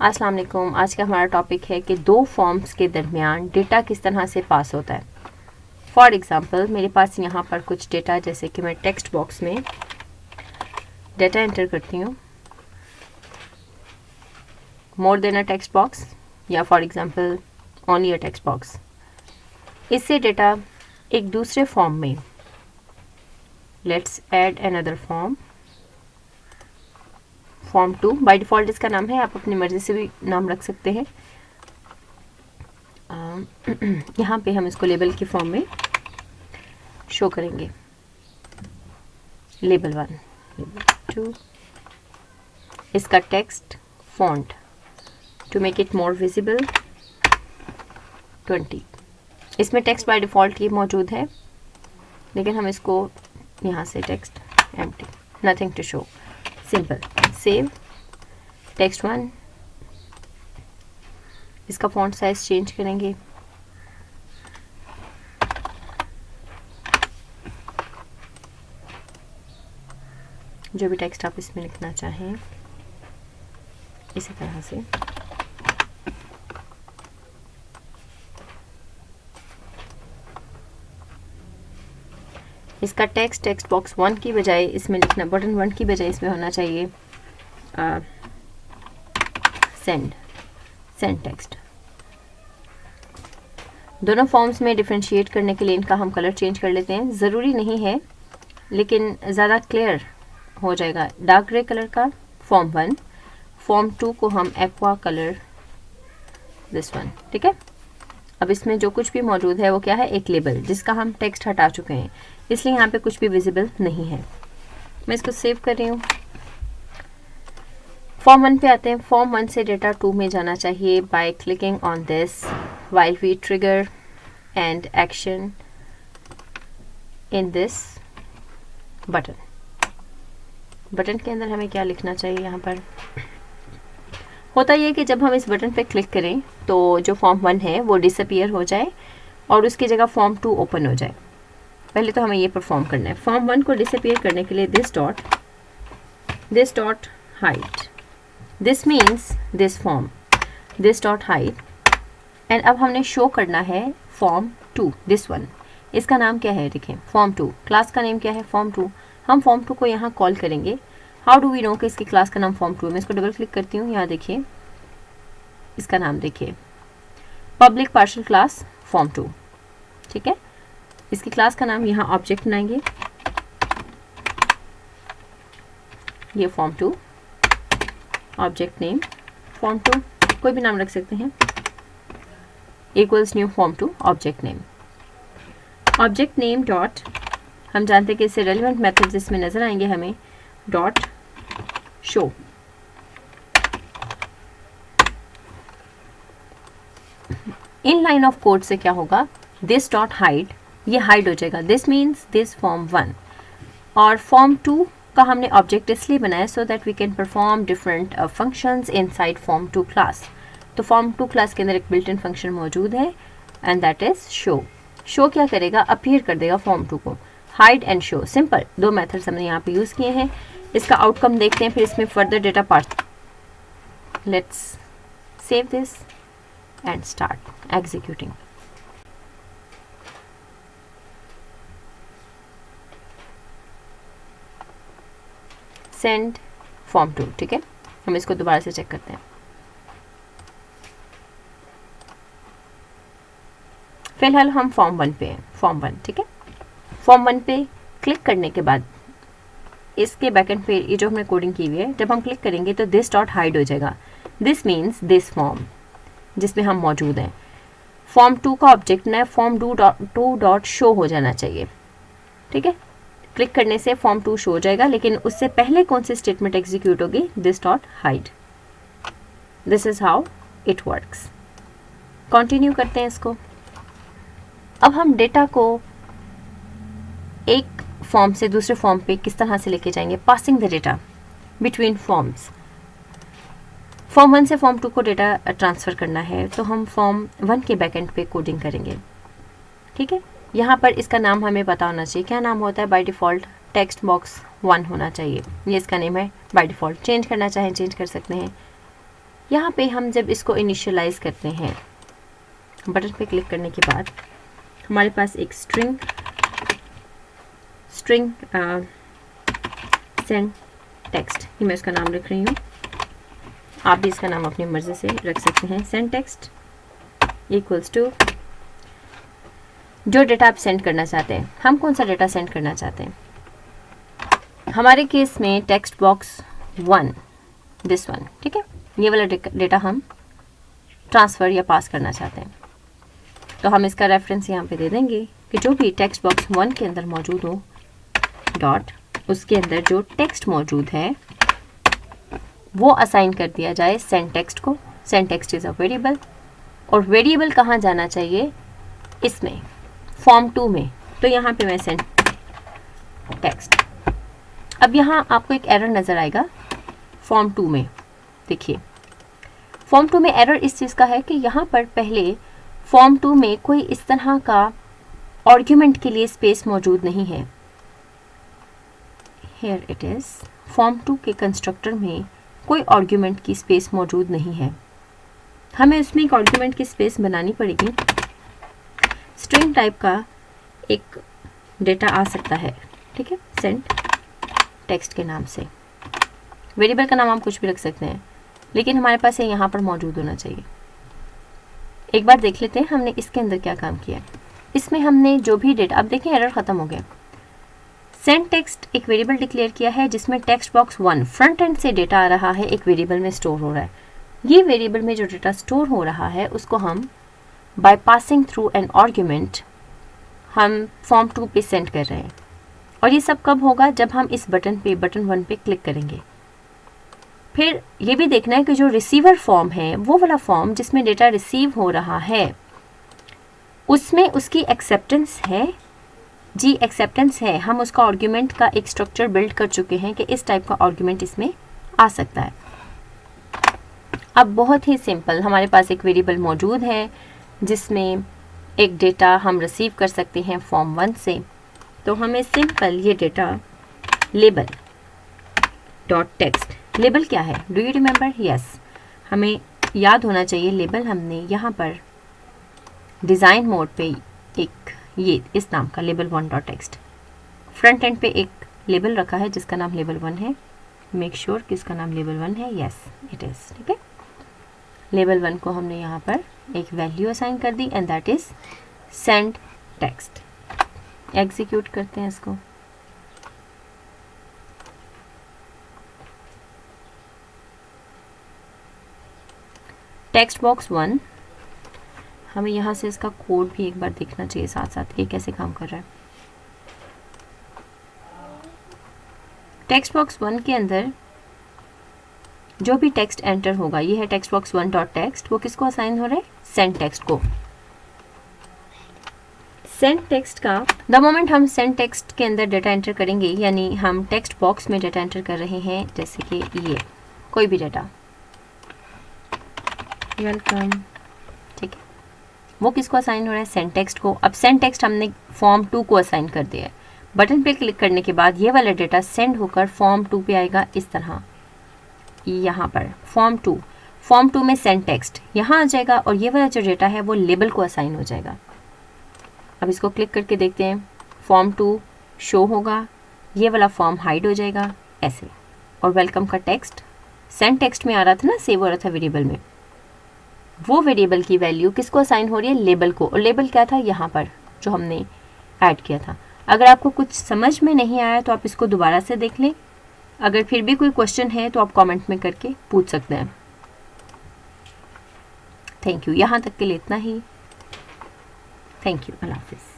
अस्सलाम वालेकुम। आज का हमारा टॉपिक है कि दो फॉर्म्स के दरमियान डेटा किस तरह से पास होता है। फॉर एग्ज़ाम्पल मेरे पास यहाँ पर कुछ डेटा, जैसे कि मैं टेक्स्ट बॉक्स में डेटा एंटर करती हूँ, more than a text box या for example only a text box. इससे डेटा एक दूसरे फॉर्म में, let's add another form 2। By default इसका नाम है, आप अपनी मर्ज़ी से भी नाम रख सकते हैं। यहाँ पे हम इसको लेबल की फॉर्म में शो करेंगे। लेबल 1, लेबल 2, इसका text font to make it more visible 20। इसमें टेक्स्ट बाय डिफ़ॉल्ट ये मौजूद है, लेकिन हम इसको यहाँ से text empty, nothing to show, simple. Save text 1, इसका फॉन्ट साइज चेंज करेंगे। जो भी टेक्स्ट आप इसमें लिखना चाहें इसी तरह से। इसका टेक्स्ट बॉक्स 1 की बजाय इसमें लिखना, बटन 1 की बजाय इसमें होना चाहिए सेंड टेक्स्ट। दोनों फॉर्म्स में डिफ्रेंशिएट करने के लिए इनका हम कलर चेंज कर लेते हैं। ज़रूरी नहीं है, लेकिन ज़्यादा क्लियर हो जाएगा। डार्क ग्रे कलर का फॉर्म 1, फॉर्म 2 को हम एक्वा कलर दिस वन, ठीक है। अब इसमें जो कुछ भी मौजूद है वो क्या है, एक लेबल जिसका हम टेक्स्ट हटा चुके हैं, इसलिए यहाँ पे कुछ भी विजिबल नहीं है। मैं इसको सेव कर रही हूँ। फॉर्म 1 पे आते हैं। फॉर्म 1 से डेटा 2 में जाना चाहिए by clicking on this while we trigger and action in this button के अंदर हमें क्या लिखना चाहिए। यहाँ पर होता ये कि जब हम इस बटन पे क्लिक करें तो जो फॉर्म 1 है वो डिसअपीयर हो जाए और उसकी जगह फॉर्म 2 ओपन हो जाए। पहले तो हमें ये परफॉर्म करना है। फॉर्म 1 को डिसअपीयर करने के लिए this dot hide, this means this form, this dot hide. And अब हमने शो करना है फॉर्म 2, दिस वन। इसका नाम क्या है, देखें, फॉर्म 2। क्लास का नेम क्या है, फॉर्म 2। हम फॉर्म 2 को यहाँ कॉल करेंगे। हाउ डू वी नो कि इसकी क्लास का नाम फॉर्म 2 है। मैं इसको डबल क्लिक करती हूँ, यहाँ देखिए, इसका नाम देखिए, पब्लिक पार्शियल क्लास फॉर्म 2, ठीक है। इसकी क्लास का नाम यहाँ ऑब्जेक्ट बनाएंगे, ये फॉर्म 2, ऑब्जेक्ट नेम फॉर्म 2, कोई भी नाम रख सकते हैं, equals new form 2 object name dot, हम जानते हैं कि इससे रेलिवेंट मेथड्स इसमें नजर आएंगे हमें, dot show. In line of code से क्या होगा, दिस डॉट हाइड, ये हाइड हो जाएगा। दिस मीन्स दिस फॉर्म 1, और फॉर्म 2 का हमने ऑब्जेक्ट इसलिए बनाया so that we can perform different functions inside form 2 class. तो फॉर्म 2 क्लास के अंदर एक बिल्ट इन फंक्शन मौजूद है and that is show. Show क्या करेगा, अपीयर कर देगा फॉर्म 2 को। हाइड एंड शो, सिंपल, दो मेथड्स हमने यहाँ पे यूज़ किए हैं। इसका आउटकम देखते हैं, फिर इसमें further data part. Let's save this and start executing. Send form 2, ठीक है। हम इसको दोबारा से चेक करते हैं। फिलहाल हम फॉर्म 1 पे हैं, फॉर्म 1, ठीक है। फॉर्म 1 पे क्लिक करने के बाद इसके बैकएंड पे ये जो हमने कोडिंग की हुई है, जब हम क्लिक करेंगे तो दिस डॉट हाइड हो जाएगा। दिस मीन्स दिस फॉर्म जिसमें हम मौजूद हैं। फॉर्म 2 का ऑब्जेक्ट ना फॉर्म 2 डॉट शो हो जाना चाहिए, ठीक है। क्लिक करने से फॉर्म 2 शो हो जाएगा, लेकिन उससे पहले कौन सी स्टेटमेंट एग्जीक्यूट होगी, this dot hide. This is how it works. Continue करते हैं इसको। अब हम डेटा को एक फॉर्म से दूसरे फॉर्म पे किस तरह से लेके जाएंगे, passing the data between forms. Form 1 से फॉर्म 2 को डेटा ट्रांसफ़र करना है, तो हम फॉर्म 1 के बैकएंड पे कोडिंग करेंगे, ठीक है। यहाँ पर इसका नाम हमें पता होना चाहिए। क्या नाम होता है, बाय डिफ़ॉल्ट टेक्स्ट बॉक्स 1 होना चाहिए, ये इसका नेम है बाय डिफ़ॉल्ट। चेंज करना चाहें चेंज कर सकते हैं। यहाँ पे हम जब इसको इनिशियलाइज करते हैं, बटन पे क्लिक करने के बाद हमारे पास एक स्ट्रिंग सेंड टेक्स्ट, ये मैं इसका नाम रख रही हूँ, आप भी इसका नाम अपनी मर्जी से रख सकते हैं। सेंड टेक्स्ट इक्वल्स टू जो डेटा आप सेंड करना चाहते हैं। हम कौन सा डेटा सेंड करना चाहते हैं? हमारे केस में टेक्स्ट बॉक्स 1, दिस वन, ठीक है, ये वाला डेटा हम ट्रांसफ़र या पास करना चाहते हैं। तो हम इसका रेफरेंस यहाँ पे दे देंगे कि जो भी टेक्स्ट बॉक्स 1 के अंदर मौजूद हो, डॉट, उसके अंदर जो टेक्स्ट मौजूद है वो असाइन कर दिया जाए सेंड टेक्स्ट को। Send text is a variable, और वेरिएबल कहाँ जाना चाहिए? इसमें फॉर्म 2 में। तो यहाँ पे मैं सेंड टेक्स्ट। अब यहाँ आपको एक एरर नज़र आएगा फॉर्म 2 में। देखिए फॉर्म 2 में एरर इस चीज़ का है कि यहाँ पर पहले फॉर्म 2 में कोई इस तरह का आर्ग्यूमेंट के लिए स्पेस मौजूद नहीं है। हियर इट इज़, फॉर्म 2 के कंस्ट्रक्टर में कोई आर्ग्यूमेंट की स्पेस मौजूद नहीं है। हमें उसमें एक आर्ग्यूमेंट की स्पेस बनानी पड़ेगी। स्ट्रिंग टाइप का एक डेटा आ सकता है, ठीक है, सेंड टेक्स्ट के नाम से। वेरिएबल का नाम आप कुछ भी रख सकते हैं, लेकिन हमारे पास ये यहाँ पर मौजूद होना चाहिए। एक बार देख लेते हैं हमने इसके अंदर क्या काम किया। इसमें हमने जो भी डेटा, अब देखें एरर ख़त्म हो गया। सेंड टेक्स्ट एक वेरिएबल डिक्लेयर किया है जिसमें टेक्स्ट बॉक्स 1 फ्रंट एंड से डेटा आ रहा है, एक वेरिएबल में स्टोर हो रहा है। ये वेरिएबल में जो डेटा स्टोर हो रहा है उसको हम by passing through an argument हम फॉर्म 2 पे सेंड कर रहे हैं। और ये सब कब होगा? जब हम इस बटन 1 पे क्लिक करेंगे। फिर ये भी देखना है कि जो रिसीवर फॉर्म है, वो वाला फॉर्म जिसमें डेटा रिसीव हो रहा है, उसमें उसकी एक्सेप्टेंस है। जी एक्सेप्टेंस है, हम उसका आर्ग्यूमेंट का एक स्ट्रक्चर बिल्ड कर चुके हैं कि इस टाइप का आर्ग्यूमेंट इसमें आ सकता है। अब बहुत ही सिंपल, हमारे पास एक वेरिएबल मौजूद है जिसमें एक डेटा हम रिसीव कर सकते हैं फॉर्म 1 से। तो हमें सिंपल ये data label dot text, label क्या है, डू यू रिमेंबर? यस, हमें याद होना चाहिए लेबल हमने यहाँ पर डिज़ाइन मोड पे एक ये इस नाम का label 1 dot text, front end पे एक लेबल रखा है जिसका नाम लेबल 1 है। मेक श्योर कि इसका नाम लेबल 1 है। यस इट इज़, ठीक है। लेबल 1 को हमने यहाँ पर एक वैल्यू असाइन कर दी and that is send text. Execute करते हैं इसको। टेक्स्ट बॉक्स 1, हमें यहाँ से इसका कोड भी एक बार देखना चाहिए साथ साथ, ये कैसे काम कर रहा है। टेक्स्ट बॉक्स 1 के अंदर जो भी टेक्स्ट एंटर होगा, ये है टेक्स्ट बॉक्स 1 डॉट टेक्स्ट, वो किसको असाइन हो रहा है? सेंड टेक्स्ट को। सेंड टेक्स्ट का द मोमेंट हम सेंड टेक्स्ट के अंदर डेटा एंटर करेंगे, यानी हम टेक्स्ट बॉक्स में डेटा एंटर कर रहे हैं, जैसे कि ये कोई भी डेटा, वेलकम, ठीक है, वो किसको असाइन हो रहा है? सेंड टेक्स्ट को। अब सेंड टेक्स्ट हमने फॉर्म 2 को असाइन कर दिया है। बटन पे क्लिक करने के बाद ये वाला डेटा सेंड होकर फॉर्म 2 पे आएगा इस तरह, यहाँ पर फॉर्म 2 में सेंड टेक्स्ट यहाँ आ जाएगा, और ये वाला जो डेटा है वो लेबल को असाइन हो जाएगा। अब इसको क्लिक करके देखते हैं, फॉर्म 2 शो होगा, ये वाला फॉर्म हाइड हो जाएगा ऐसे, और वेलकम का टेक्स्ट सेंड टेक्स्ट में आ रहा था ना, सेव हो रहा था वेरिएबल में, वो वेरिएबल की वैल्यू किसको असाइन हो रही है? लेबल को। और लेबल क्या था? यहाँ पर जो हमने ऐड किया था। अगर आपको कुछ समझ में नहीं आया तो आप इसको दोबारा से देख लें। अगर फिर भी कोई क्वेश्चन है तो आप कमेंट में करके पूछ सकते हैं। थैंक यू, यहाँ तक के लिए इतना ही। थैंक यू, अल्लाह हाफिज़।